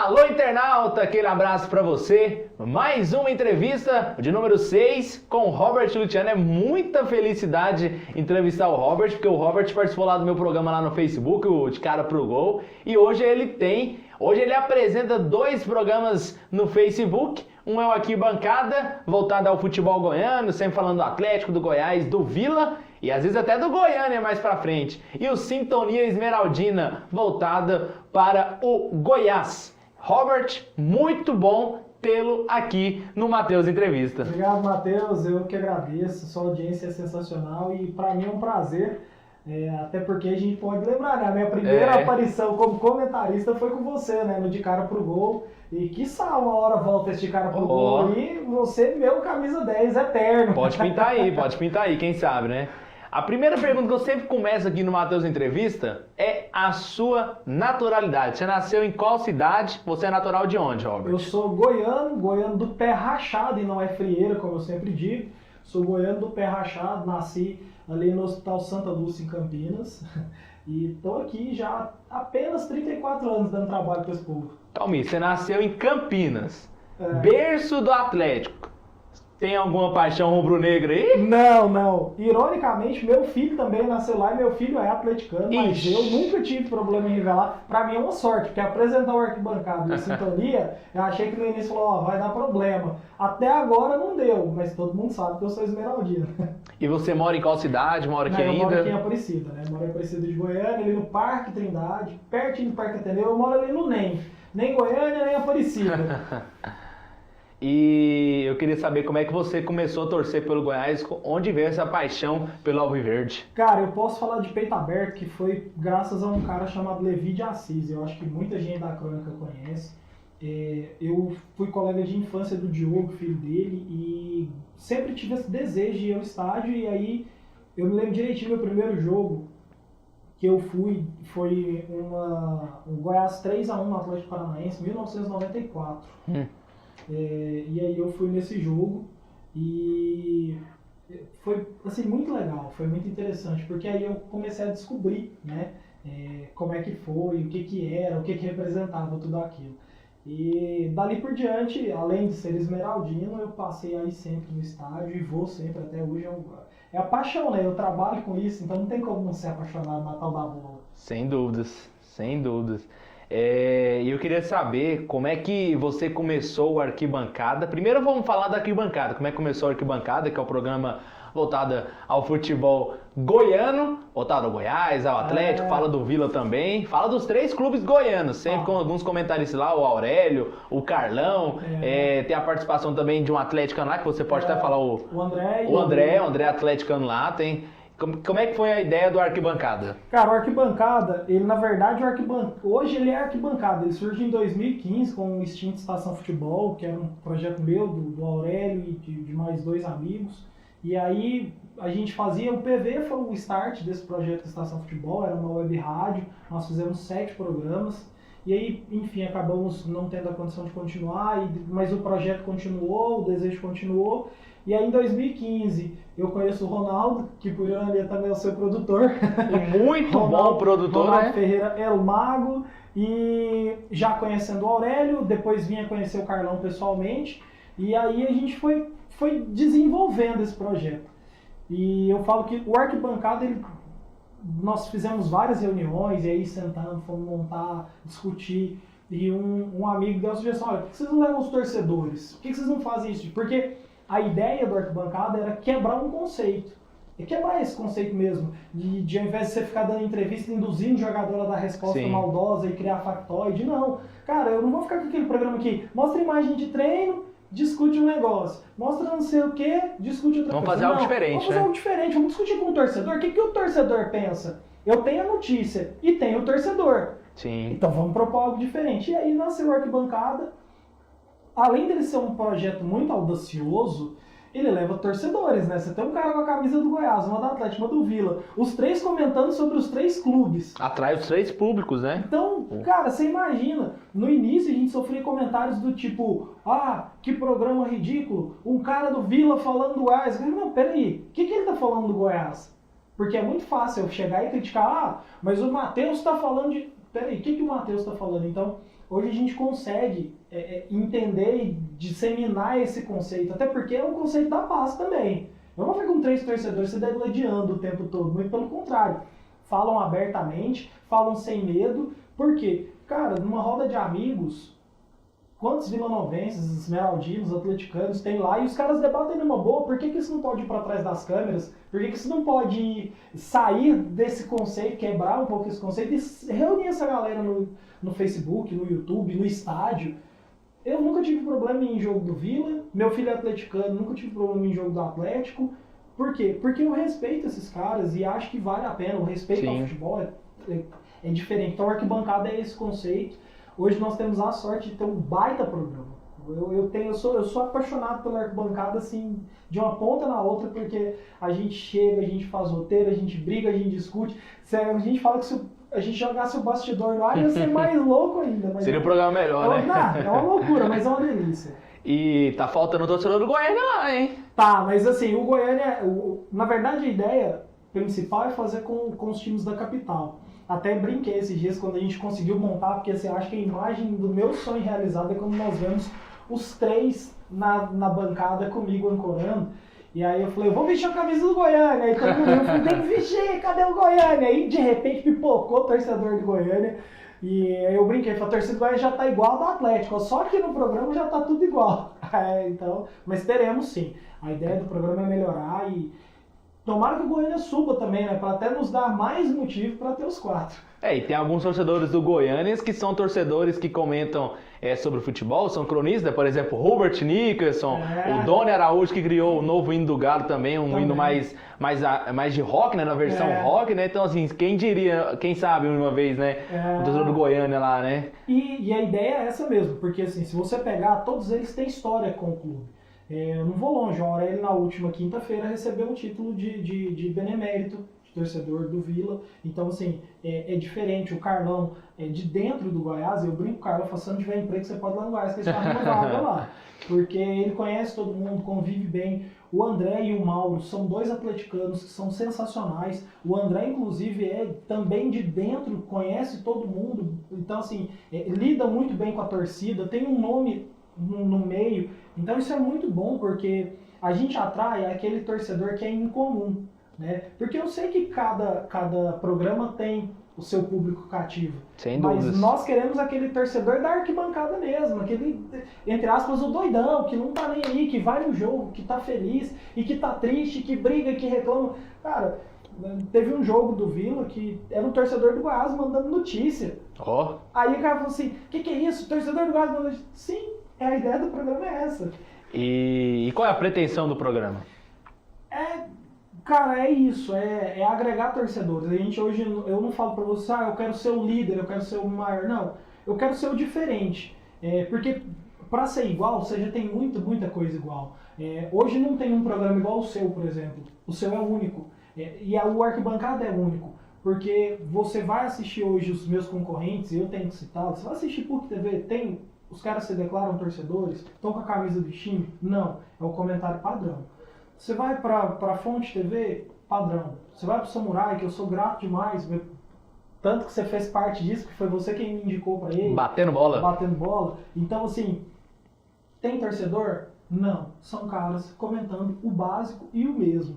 Alô, internauta, aquele abraço pra você. Mais uma entrevista de número 6 com o Robert Luciano. É muita felicidade entrevistar o Robert, porque o Robert participou lá do meu programa lá no Facebook, o De Cara Pro Gol. E hoje ele apresenta 2 programas no Facebook. Um é o Aqui Bancada, voltado ao futebol goiano, sempre falando do Atlético, do Goiás, do Vila e às vezes até do Goiânia mais pra frente. E o Sintonia Esmeraldina, voltada para o Goiás. Robert, muito bom tê-lo aqui no Matheus Entrevista. Obrigado, Matheus. Eu que agradeço. Sua audiência é sensacional e para mim é um prazer. Até porque a gente pode lembrar, né? A minha primeira aparição como comentarista foi com você, né? No De Cara Pro Gol. E quiçá uma hora volta esse De Cara Pro Gol e você, meu camisa 10 eterno. Pode pintar aí, quem sabe, né? A primeira pergunta que eu sempre começo aqui no Matheus Entrevista é a sua naturalidade. Você nasceu em qual cidade? Você é natural de onde, Robert? Eu sou goiano do pé rachado e não é frieira, como eu sempre digo. Sou goiano do pé rachado, nasci ali no Hospital Santa Lúcia, em Campinas. E estou aqui já há apenas 34 anos dando trabalho para esse povo. Calma, você nasceu em Campinas, berço do Atlético. Tem alguma paixão rubro-negra aí? Não. Ironicamente, meu filho também nasceu lá e meu filho é atleticano, mas eu nunca tive problema em revelar. Pra mim é uma sorte, porque apresentar o Arquibancada e Sintonia, eu achei que no início falou, vai dar problema. Até agora não deu, mas todo mundo sabe que eu sou esmeraldino. E você mora em qual cidade? Mora aqui ainda? Eu moro aqui em Aparecida, né? Moro em Aparecida de Goiânia, ali no Parque Trindade, pertinho do Parque Ateneu. Eu moro ali no nem Goiânia, nem Aparecida. E eu queria saber como é que você começou a torcer pelo Goiás, onde veio essa paixão pelo Alviverde? Cara, eu posso falar de peito aberto, que foi graças a um cara chamado Levi de Assis. Eu acho que muita gente da crônica conhece. Eu fui colega de infância do Diogo, filho dele, e sempre tive esse desejo de ir ao estádio. E aí, eu me lembro direitinho do meu primeiro jogo que eu fui, foi um Goiás 3-1 no Atlético Paranaense, 1994. E aí eu fui nesse jogo e foi assim, muito legal, foi muito interessante, porque aí eu comecei a descobrir, né, como é que foi, o que era, o que representava tudo aquilo. E dali por diante, além de ser esmeraldino, eu passei aí sempre no estádio e vou sempre até hoje. É a paixão, né? Eu trabalho com isso, então não tem como não ser apaixonado na tal da bola. Sem dúvidas. E eu queria saber como é que você começou o Arquibancada. Primeiro vamos falar da Arquibancada. Como é que começou o Arquibancada, que é o programa voltado ao futebol goiano, voltado ao Goiás, ao Atlético, fala do Vila também, fala dos 3 clubes goianos, sempre com alguns comentaristas lá, o Aurélio, o Carlão, tem a participação também de um atleticano lá, que você pode até falar o André atleticano lá, tem... Como é que foi a ideia do Arquibancada? Cara, o Arquibancada, ele na verdade, hoje ele é Arquibancada, ele surge em 2015 com o extinto Estação Futebol, que era um projeto meu, do Aurélio e de mais 2 amigos. E aí a gente fazia, o PV foi o start desse projeto Estação Futebol, era uma web rádio, nós fizemos 7 programas. E aí, enfim, acabamos não tendo a condição de continuar, mas o projeto continuou, o desejo continuou. E aí em 2015 eu conheço o Ronaldo, que por ironia também é o seu produtor. Muito bom produtor, Ronaldo né? Ferreira é o mago. E já conhecendo o Aurélio, depois vinha conhecer o Carlão pessoalmente. E aí a gente foi desenvolvendo esse projeto. E eu falo que o Arquibancada, nós fizemos várias reuniões, e aí sentando, fomos montar, discutir. E um amigo deu a sugestão, olha, por que vocês não levam os torcedores? Por que vocês não fazem isso? Porque a ideia do Arquibancada era quebrar um conceito. É quebrar esse conceito mesmo. De ao invés de você ficar dando entrevista, induzindo o jogador a dar resposta maldosa e criar factoide. Não. Cara, eu não vou ficar com aquele programa aqui. Mostra imagem de treino, discute um negócio. Mostra não sei o que, discute outra coisa. Vamos fazer algo diferente, Vamos fazer algo diferente. Vamos discutir com o torcedor. O que o torcedor pensa? Eu tenho a notícia e tenho o torcedor. Sim. Então vamos propor algo diferente. E aí nasceu o Arquibancada. Além dele ser um projeto muito audacioso, ele leva torcedores, né? Você tem um cara com a camisa do Goiás, uma do Atlético, uma do Vila. Os 3 comentando sobre os 3 clubes. Atrai os 3 públicos, né? Então, cara, você imagina. No início a gente sofria comentários do tipo, que programa ridículo. Um cara do Vila falando do Goiás. Não, peraí. O que ele tá falando do Goiás? Porque é muito fácil eu chegar e criticar, mas o Matheus tá falando de... peraí, o que o Matheus está falando? Então, hoje a gente consegue entender e disseminar esse conceito, até porque é um conceito da paz também. Eu não fico com 3 torcedores se degladiando o tempo todo, muito pelo contrário. Falam abertamente, falam sem medo, porque, cara, numa roda de amigos, quantos vilanovenses, esmeraldinos, atleticanos tem lá e os caras debatem numa boa, por que isso não pode ir para trás das câmeras? Por que isso não pode sair desse conceito, quebrar um pouco esse conceito e reunir essa galera no Facebook, no YouTube, no estádio? Eu nunca tive problema em jogo do Vila, meu filho é atleticano, nunca tive problema em jogo do Atlético. Por quê? Porque eu respeito esses caras e acho que vale a pena, o respeito ao futebol é diferente. Então a arquibancada é esse conceito. Hoje nós temos a sorte de ter um baita programa. Eu sou apaixonado pela arquibancada, assim, de uma ponta na outra, porque a gente chega, a gente faz roteiro, a gente briga, a gente discute. A gente fala que se a gente jogasse o bastidor lá, ia ser mais louco ainda. Mas seria um programa melhor, né? Não, é uma loucura, mas é uma delícia. E tá faltando o torcedor do Goiânia lá, hein? Tá, mas assim, o Goiânia, na verdade a ideia principal é fazer com os times da capital. Até brinquei esses dias quando a gente conseguiu montar, porque assim, eu acho que a imagem do meu sonho realizado é quando nós vemos os 3 na bancada comigo ancorando. E aí eu falei, eu vou vestir a camisa do Goiânia. Aí todo mundo eu falei, tem que vestir, cadê o Goiânia? Aí de repente pipocou o torcedor do Goiânia. E aí eu brinquei, falei, a torcida do Goiânia já tá igual do Atlético, só que no programa já tá tudo igual. Então, mas teremos sim. A ideia do programa é melhorar e tomara que o Goiânia suba também, né? Para até nos dar mais motivo para ter os 4. E tem alguns torcedores do Goiânia que são torcedores que comentam sobre o futebol, são cronistas, por exemplo, Robert Nickerson, o Doni Araújo que criou o novo hino do Galo também, hino mais de rock, né? Na versão rock, né? Então, assim, quem diria, quem sabe uma vez, né? O torcedor do Goiânia lá, né? E a ideia é essa mesmo, porque assim, se você pegar, todos eles têm história com o clube. Eu não vou longe, a hora ele na última quinta-feira recebeu um título de benemérito, de torcedor do Vila. Então, assim, é diferente. O Carlão é de dentro do Goiás, eu brinco com o Carlão, se não tiver emprego, você pode ir lá no Goiás, que eles fazem uma vaga lá. Porque ele conhece todo mundo, convive bem. O André e o Mauro são 2 atleticanos que são sensacionais. O André, inclusive, é também de dentro, conhece todo mundo. Então, assim, lida muito bem com a torcida, tem um nome no meio. Então isso é muito bom, porque a gente atrai aquele torcedor que é incomum, né? Porque eu sei que cada programa tem o seu público cativo. Sem dúvidas. Mas nós queremos aquele torcedor da arquibancada mesmo, aquele, entre aspas, o doidão, que não tá nem aí, que vai no jogo, que tá feliz e que tá triste, que briga, que reclama. Cara, teve um jogo do Vila que era um torcedor do Goiás mandando notícia. Aí o cara falou assim, o que é isso? Torcedor do Goiás mandando notícia? Sim. A ideia do programa é essa. E qual é a pretensão do programa? Cara, é isso, é agregar torcedores. A gente hoje, eu não falo pra você, eu quero ser o líder, eu quero ser o maior. Não, eu quero ser o diferente. Porque pra ser igual, você já tem muita coisa igual. Hoje não tem um programa igual o seu, por exemplo. O seu é único. E o Arquibancada é único. Porque você vai assistir hoje os meus concorrentes, eu tenho que citá-los, você vai assistir PUC TV, os caras se declaram torcedores, estão com a camisa do time? Não, é o comentário padrão. Você vai pra Fonte TV? Padrão. Você vai pro Samurai, que eu sou grato demais, tanto que você fez parte disso, que foi você quem me indicou pra ele. Batendo bola. Então, assim, tem torcedor? Não. São caras comentando o básico e o mesmo.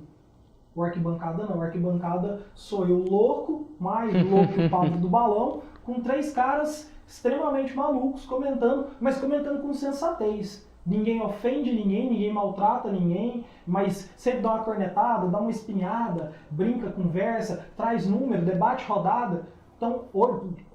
O Arquibancada não. O Arquibancada sou eu louco, mais louco que o papo do balão, com 3 caras extremamente malucos comentando, mas comentando com sensatez. Ninguém ofende ninguém maltrata ninguém, mas sempre dá uma cornetada, dá uma espinhada, brinca, conversa, traz número, debate rodada. Então,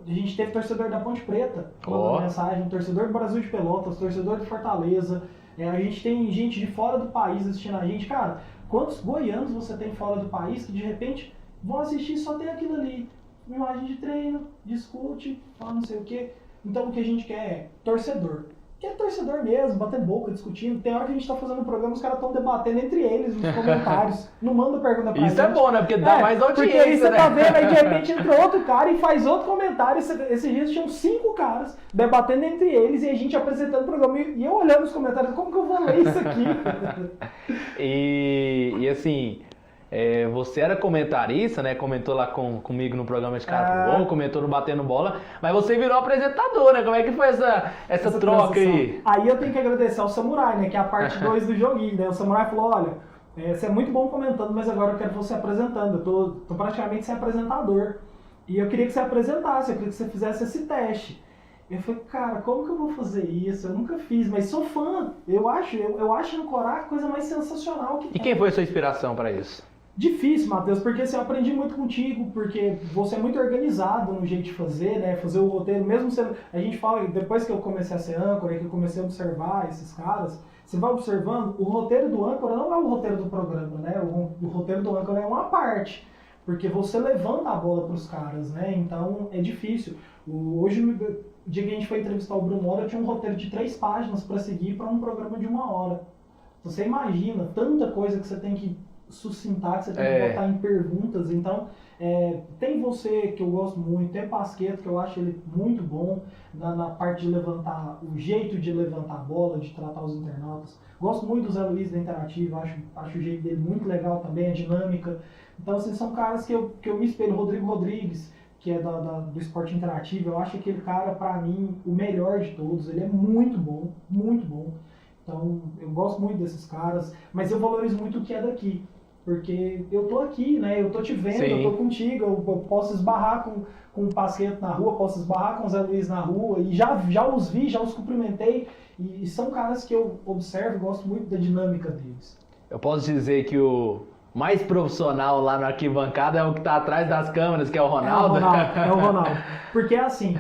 a gente teve torcedor da Ponte Preta mandando mensagem, torcedor do Brasil de Pelotas, torcedor de Fortaleza. A gente tem gente de fora do país assistindo a gente. Cara, quantos goianos você tem fora do país que de repente vão assistir e só tem aquilo ali? Imagem de treino, discute, fala não sei o quê. Então o que a gente quer é torcedor. Que é torcedor mesmo, batendo boca, discutindo. Tem hora que a gente tá fazendo um programa, os caras estão debatendo entre eles nos comentários. Não manda pergunta pra gente. Isso é bom, né? Porque dá mais audiência, porque aí você né? tá vendo, aí de repente entra outro cara e faz outro comentário. Esses dias tinham 5 caras debatendo entre eles e a gente apresentando o programa. E eu olhando os comentários, como que eu vou ler isso aqui? E assim... Você era comentarista, né? Comentou lá comigo no programa de Cara Bom, comentou no Batendo Bola, mas você virou apresentador, né? Como é que foi essa troca aí? Aí eu tenho que agradecer ao Samurai, né? Que é a parte 2 do joguinho, né? O Samurai falou, olha, você é muito bom comentando, mas agora eu quero você apresentando. Eu tô praticamente sem apresentador. E eu queria que você apresentasse, eu queria que você fizesse esse teste. Eu falei, cara, como que eu vou fazer isso? Eu nunca fiz, mas sou fã. Eu acho no Corá a coisa mais sensacional que tem. E quem foi a sua inspiração para isso? Difícil, Matheus, porque assim, eu aprendi muito contigo, porque você é muito organizado no jeito de fazer, né? Fazer o roteiro, mesmo sendo... A gente fala, depois que eu comecei a ser âncora, que eu comecei a observar esses caras, você vai observando, o roteiro do âncora não é o roteiro do programa, né? O roteiro do âncora é uma parte, porque você levanta a bola para os caras, né? Então é difícil. Hoje, o dia que a gente foi entrevistar o Bruno Moura, eu tinha um roteiro de 3 páginas para seguir para um programa de 1 hora. Você imagina tanta coisa que você tem que sucintar, que você tem que botar em perguntas. Então, tem você, que eu gosto muito, tem o Pasqueto, que eu acho ele muito bom na parte de levantar, o jeito de levantar a bola, de tratar os internautas. Gosto muito do Zé Luiz da Interativa, acho o jeito dele muito legal também, a dinâmica. Então, assim, são caras que eu me espelho. Rodrigo Rodrigues, que é do esporte interativo, eu acho aquele cara, pra mim, o melhor de todos. Ele é muito bom, muito bom. Então, eu gosto muito desses caras, mas eu valorizo muito o que é daqui. Porque eu tô aqui, né? Eu tô te vendo, Sim. Eu tô contigo, eu posso esbarrar com o Pasqueto na rua, posso esbarrar com o Zé Luiz na rua, e já os vi, já os cumprimentei, e são caras que eu observo e gosto muito da dinâmica deles. Eu posso dizer que o mais profissional lá na arquibancada é o que tá atrás das câmeras, que é o Ronaldo? É o Ronaldo. Porque assim,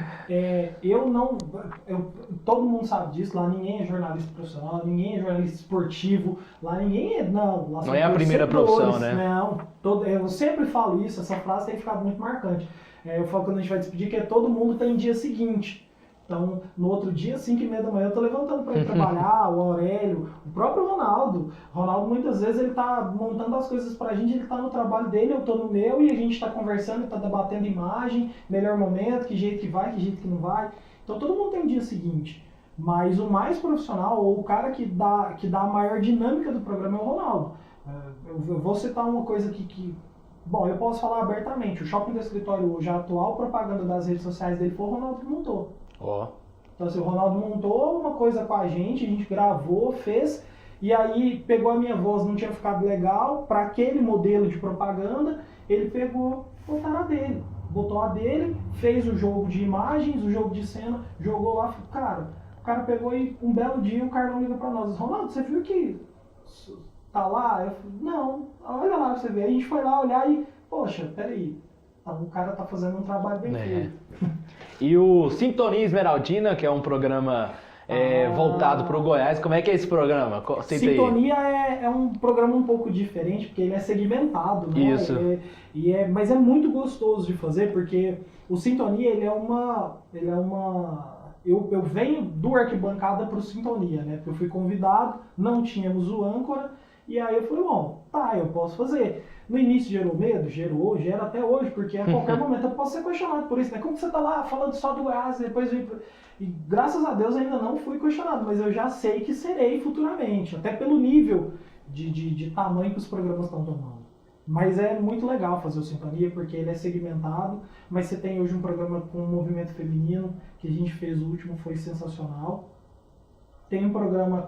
todo mundo sabe disso, lá ninguém é jornalista profissional, ninguém é jornalista esportivo, lá ninguém é, não é a primeira profissão, né? Não, eu sempre falo isso, essa frase tem ficado muito marcante. Eu falo quando a gente vai despedir que todo mundo tem dia seguinte. Então, no outro dia, 5h30 da manhã, eu tô levantando para ir trabalhar, o Aurélio, o próprio Ronaldo. O Ronaldo, muitas vezes, ele tá montando as coisas pra gente, ele tá no trabalho dele, eu tô no meu, e a gente tá conversando, tá debatendo imagem, melhor momento, que jeito que vai, que jeito que não vai. Então, todo mundo tem um dia seguinte. Mas o mais profissional, ou o cara que dá a maior dinâmica do programa é o Ronaldo. Eu vou citar uma coisa aqui que... Bom, eu posso falar abertamente. O Shopping do Escritório hoje, a atual propaganda das redes sociais dele foi o Ronaldo que montou. Então assim, o Ronaldo montou uma coisa com a gente gravou, fez, e aí pegou a minha voz, não tinha ficado legal, para aquele modelo de propaganda, ele pegou, botou a dele, fez o jogo de imagens, o jogo de cena, jogou lá, cara, o cara pegou e um belo dia o Carlão liga pra nós, Ronaldo, você viu que tá lá? Eu falei, não, olha lá pra você ver. Aí a gente foi lá olhar e, poxa, peraí, o cara tá fazendo um trabalho bem feito. E o Sintonia Esmeraldina, que é um programa voltado para o Goiás, como é que é esse programa? Sintonia é um programa um pouco diferente, porque ele é segmentado, né? Isso. Mas é muito gostoso de fazer, porque o Sintonia, ele é uma... Eu venho do Arquibancada para o Sintonia, né? Porque eu fui convidado, não tínhamos o âncora, e aí eu falei, bom, eu posso fazer. No início gerou medo? Gera até hoje, porque a qualquer momento eu posso ser questionado por isso, né? Como que você tá lá falando só do Goiás e depois vem... E graças a Deus ainda não fui questionado, mas eu já sei que serei futuramente, até pelo nível de tamanho que os programas estão tomando. Mas é muito legal fazer o Sintonia, porque ele é segmentado, mas você tem hoje um programa com um movimento feminino, que a gente fez o último, foi sensacional. Tem um programa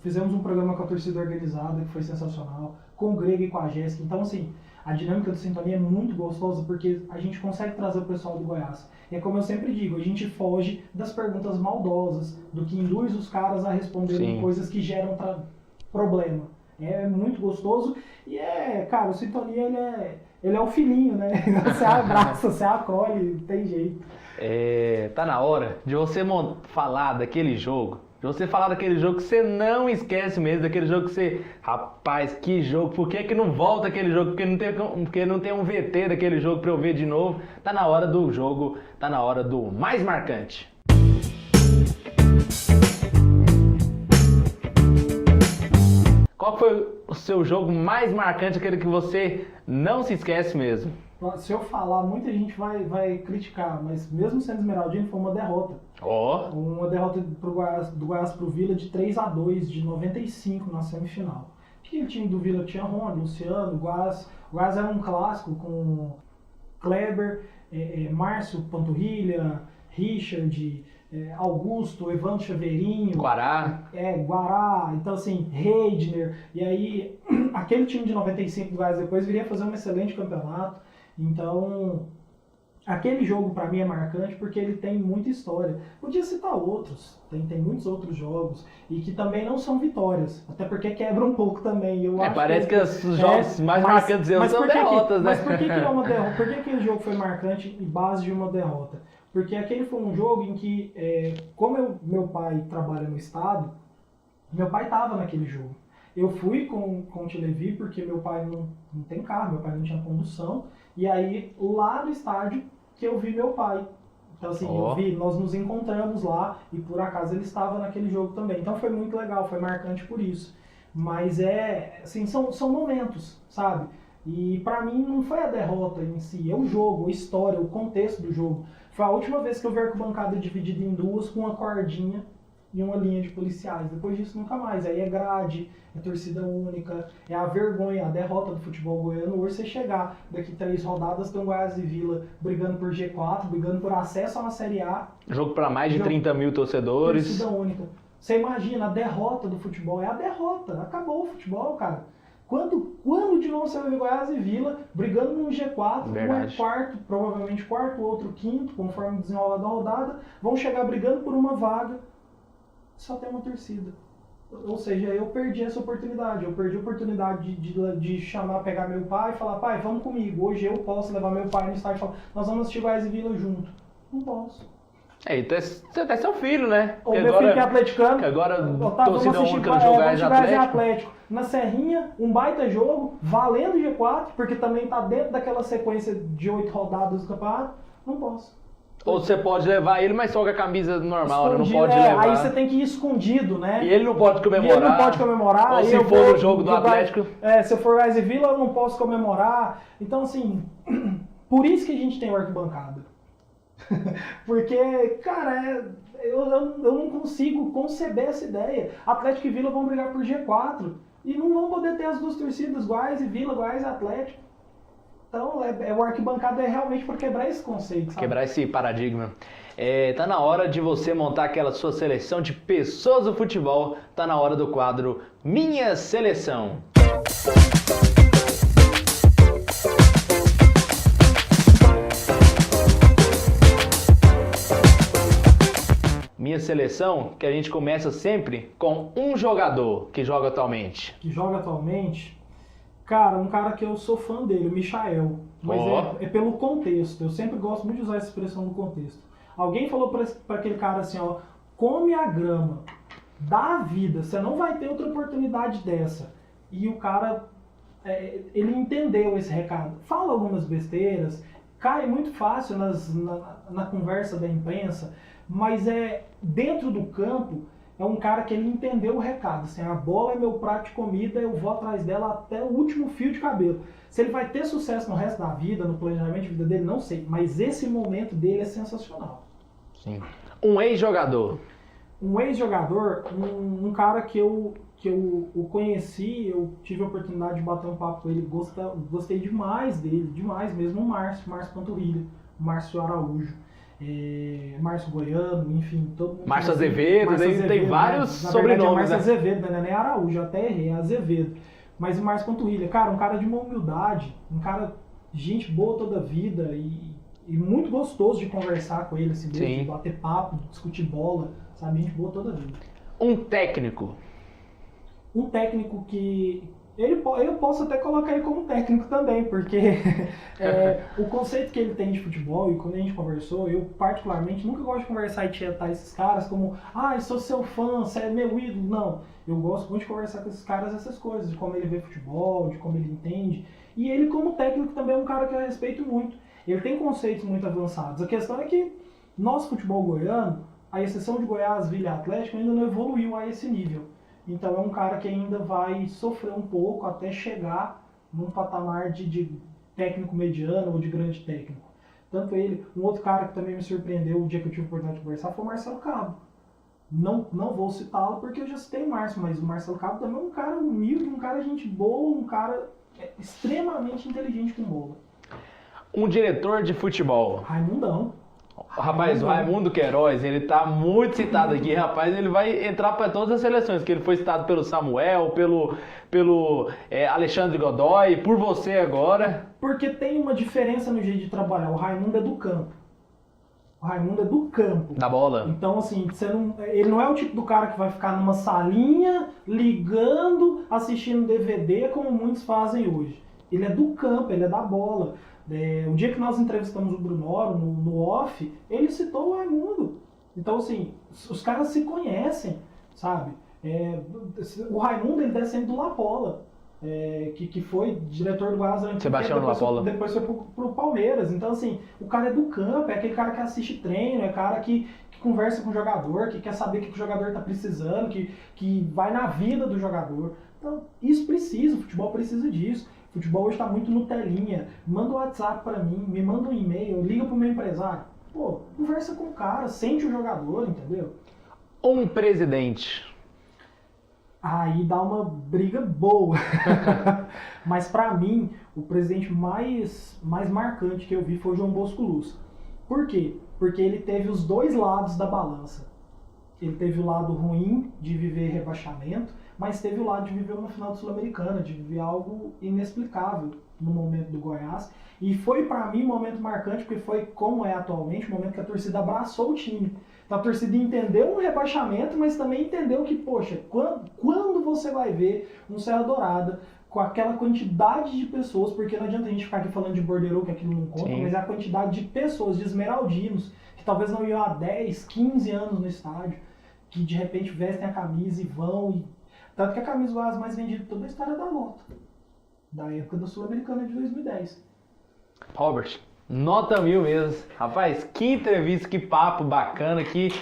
fizemos um programa com a torcida organizada, que foi sensacional, com o Grego e com a Jéssica. Então, assim, a dinâmica do Sintonia é muito gostosa, porque a gente consegue trazer o pessoal do Goiás. E é como eu sempre digo, a gente foge das perguntas maldosas, do que induz os caras a responderem coisas que geram problema. É muito gostoso e cara, o Sintonia, ele é o filhinho, né? Você abraça, você acolhe, tem jeito. Tá na hora de você falar daquele jogo. De você falar daquele jogo que você não esquece mesmo, daquele jogo que você... Rapaz, que jogo, por que não volta aquele jogo? Porque não tem um VT daquele jogo pra eu ver de novo. Tá na hora do jogo, tá na hora do mais marcante. Qual foi o seu jogo mais marcante, aquele que você não se esquece mesmo? Se eu falar, muita gente vai criticar, mas mesmo sendo Esmeraldino, foi uma derrota. Uma derrota do Goiás pro Vila de 3-2, de 95 na semifinal. Aquele time do Vila tinha Rony, Luciano, Guaz. O Guaz era um clássico com Kleber, Márcio Panturrilha, Richard, Augusto, Evandro Chaveirinho, Guará. Guará, então assim, Reidner, e aí aquele time de 95 do Goiás depois viria fazer um excelente campeonato, então aquele jogo para mim é marcante porque ele tem muita história. Podia citar outros, tem muitos outros jogos e que também não são vitórias, até porque quebra um pouco também. Eu acho Parece que os jogos mais marcantes são derrotas, né? Mas por que é uma derrota? Por que aquele jogo foi marcante em base de uma derrota? Porque aquele foi um jogo em que, como meu pai trabalha no estado, meu pai estava naquele jogo. Eu fui com o Televi porque meu pai não tem carro, meu pai não tinha condução, e aí lá no estádio que eu vi meu pai. Então assim, nós nos encontramos lá e por acaso ele estava naquele jogo também. Então foi muito legal, foi marcante por isso. Mas assim, são momentos, sabe? E pra mim não foi a derrota em si, é o jogo, a história, o contexto do jogo. Foi a última vez que eu vi a arquibancada dividida em duas com uma cordinha e uma linha de policiais. Depois disso nunca mais. Aí é grade, é torcida única, é a vergonha, a derrota do futebol goiano. Hoje você chegar daqui 3 rodadas, tem o Goiás e Vila brigando por G4, brigando por acesso na Série A. Jogo para mais de 30 mil torcedores. Torcida única. Você imagina, a derrota do futebol é a derrota. Acabou o futebol, cara. Quando de novo você vai ver Goiás e Vila brigando num G4, um é quarto, provavelmente quarto, outro quinto, conforme desenrola da rodada, vão chegar brigando por uma vaga, só tem uma torcida. Ou seja, eu perdi essa oportunidade. Eu perdi a oportunidade de chamar, pegar meu pai e falar, pai, vamos comigo. Hoje eu posso levar meu pai no estádio e falar, nós vamos assistir Goiás e Vila junto. Não posso. Você até seu filho, né? O meu filho que é atleticano. Que agora torcida única no jogo Goiás Atlético. Na Serrinha, um baita jogo, valendo G4, porque também tá dentro daquela sequência de 8 rodadas do campeonato. Não posso. Ou você pode levar ele, mas só com a camisa normal, né? Não pode levar. Aí você tem que ir escondido, né? E ele não pode comemorar. Ou se for no jogo do Atlético. Se eu for Goiás e Vila, eu não posso comemorar. Então, assim, por isso que a gente tem o arquibancada. Porque, cara, eu não consigo conceber essa ideia. Atlético e Vila vão brigar por G4 e não vão poder ter as duas torcidas, Goiás e Vila, Goiás e Atlético. Então, o arquibancada é realmente para quebrar esse conceito, sabe? Quebrar esse paradigma. Tá na hora de você montar aquela sua seleção de pessoas do futebol. Tá na hora do quadro Minha Seleção. Minha seleção, que a gente começa sempre com um jogador que joga atualmente. Que joga atualmente? Cara, um cara que eu sou fã dele, o Michael. Mas é pelo contexto. Eu sempre gosto muito de usar essa expressão no contexto. Alguém falou pra aquele cara assim, ó, come a grama, dá a vida, você não vai ter outra oportunidade dessa. E o cara, ele entendeu esse recado. Fala algumas besteiras, cai muito fácil na conversa da imprensa, mas dentro do campo, é um cara que ele entendeu o recado. Assim, a bola é meu prato de comida, eu vou atrás dela até o último fio de cabelo. Se ele vai ter sucesso no resto da vida, no planejamento de vida dele, não sei. Mas esse momento dele é sensacional. Sim. Um ex-jogador. Um ex-jogador, um cara que eu o conheci, eu tive a oportunidade de bater um papo com ele, gostei demais dele, demais mesmo, o Márcio Panturrilha, o Márcio Araújo. Márcio Goiano, enfim, todo mundo. Márcio Azevedo, tem vários sobrenomes. Márcio Azevedo, né? Nem Araújo, até errei, é Azevedo. Mas o Márcio Panturrilha, cara, um cara de uma humildade, um cara, gente boa toda a vida e muito gostoso de conversar com ele, assim, mesmo, de bater papo, de discutir bola, sabe? Gente boa toda a vida. Um técnico. Um técnico que. Eu posso até colocar ele como técnico também, porque o conceito que ele tem de futebol, e quando a gente conversou, eu particularmente nunca gosto de conversar e tietar esses caras como, eu sou seu fã, você é meu ídolo. Não, eu gosto muito de conversar com esses caras essas coisas, de como ele vê futebol, de como ele entende. E ele como técnico também é um cara que eu respeito muito. Ele tem conceitos muito avançados. A questão é que nosso futebol goiano, a exceção de Goiás, Vila e Atlético, ainda não evoluiu a esse nível. Então é um cara que ainda vai sofrer um pouco até chegar num patamar de técnico mediano ou de grande técnico. Tanto ele, um outro cara que também me surpreendeu o dia que eu tive a oportunidade de conversar foi o Marcelo Cabo. Não vou citá-lo porque eu já citei o Márcio, mas o Marcelo Cabo também é um cara humilde, um cara gente boa, um cara extremamente inteligente com bola. Um diretor de futebol. Raimundão. Rapaz, o Raimundo Queiroz, ele tá muito citado aqui, rapaz, ele vai entrar para todas as seleções, que ele foi citado pelo Samuel, pelo Alexandre Godoy, por você agora. Porque tem uma diferença no jeito de trabalhar, o Raimundo é do campo. O Raimundo é do campo. Da bola. Então, assim, ele não é o tipo do cara que vai ficar numa salinha, ligando, assistindo DVD, como muitos fazem hoje. Ele é do campo, ele é da bola. O dia que nós entrevistamos o Brunoro no off, ele citou o Raimundo. Então, assim, os caras se conhecem, sabe? O Raimundo, ele descende do Lapola, que foi diretor do Goiás durante Sebastião Lapola. Depois foi pro Palmeiras. Então, assim, o cara é do campo, é aquele cara que assiste treino, é cara que conversa com o jogador, que quer saber o que o jogador está precisando, que vai na vida do jogador. Então, isso precisa, o futebol precisa disso. O futebol hoje está muito no telinha. Manda um WhatsApp para mim, me manda um e-mail, liga pro meu empresário. Pô, conversa com o cara, sente o jogador, entendeu? Um presidente. Aí dá uma briga boa. Mas para mim, o presidente mais marcante que eu vi foi o João Bosco Luz. Por quê? Porque ele teve os dois lados da balança. Ele teve o lado ruim de viver rebaixamento, mas teve o lado de viver uma final Sul-Americana, de viver algo inexplicável no momento do Goiás. E foi para mim um momento marcante, porque foi, como é atualmente, o momento que a torcida abraçou o time. Então a torcida entendeu um rebaixamento, mas também entendeu que, poxa, quando você vai ver um Serra Dourada com aquela quantidade de pessoas, porque não adianta a gente ficar aqui falando de borderô, que aquilo não conta, Sim. mas é a quantidade de pessoas, de esmeraldinos, que talvez não iam há 10, 15 anos no estádio, que de repente vestem a camisa e vão. Tanto que a camisa do Goiás mais vendida de toda a história é da Lota, da época da Sul-Americana de 2010. Robert, nota 1000 mesmo. Rapaz, que entrevista, que papo bacana, que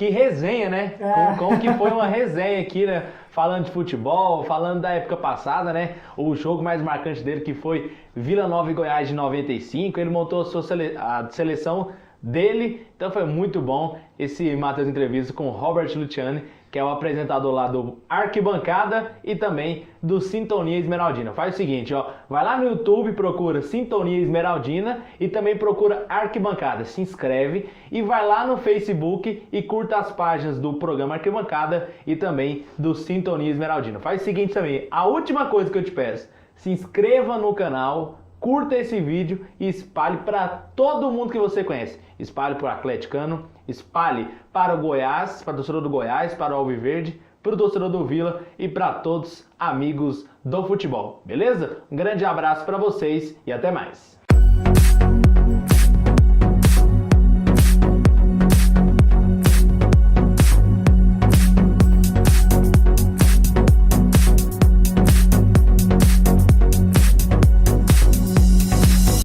resenha, né? Como que foi uma resenha aqui, né? Falando de futebol, falando da época passada, né? O jogo mais marcante dele que foi Vila Nova e Goiás de 95. Ele montou a seleção dele, então foi muito bom esse Matheus Entrevista com o Robert Luciani, que é o apresentador lá do Arquibancada e também do Sintonia Esmeraldina. Faz o seguinte, ó, vai lá no YouTube, procura Sintonia Esmeraldina e também procura Arquibancada, se inscreve e vai lá no Facebook e curta as páginas do programa Arquibancada e também do Sintonia Esmeraldina. Faz o seguinte também, a última coisa que eu te peço, se inscreva no canal, curta esse vídeo e espalhe para todo mundo que você conhece. Espalhe para o atleticano, espalhe para o Goiás, para o torcedor do Goiás, para o Alviverde, para o torcedor do Vila e para todos amigos do futebol. Beleza? Um grande abraço para vocês e até mais.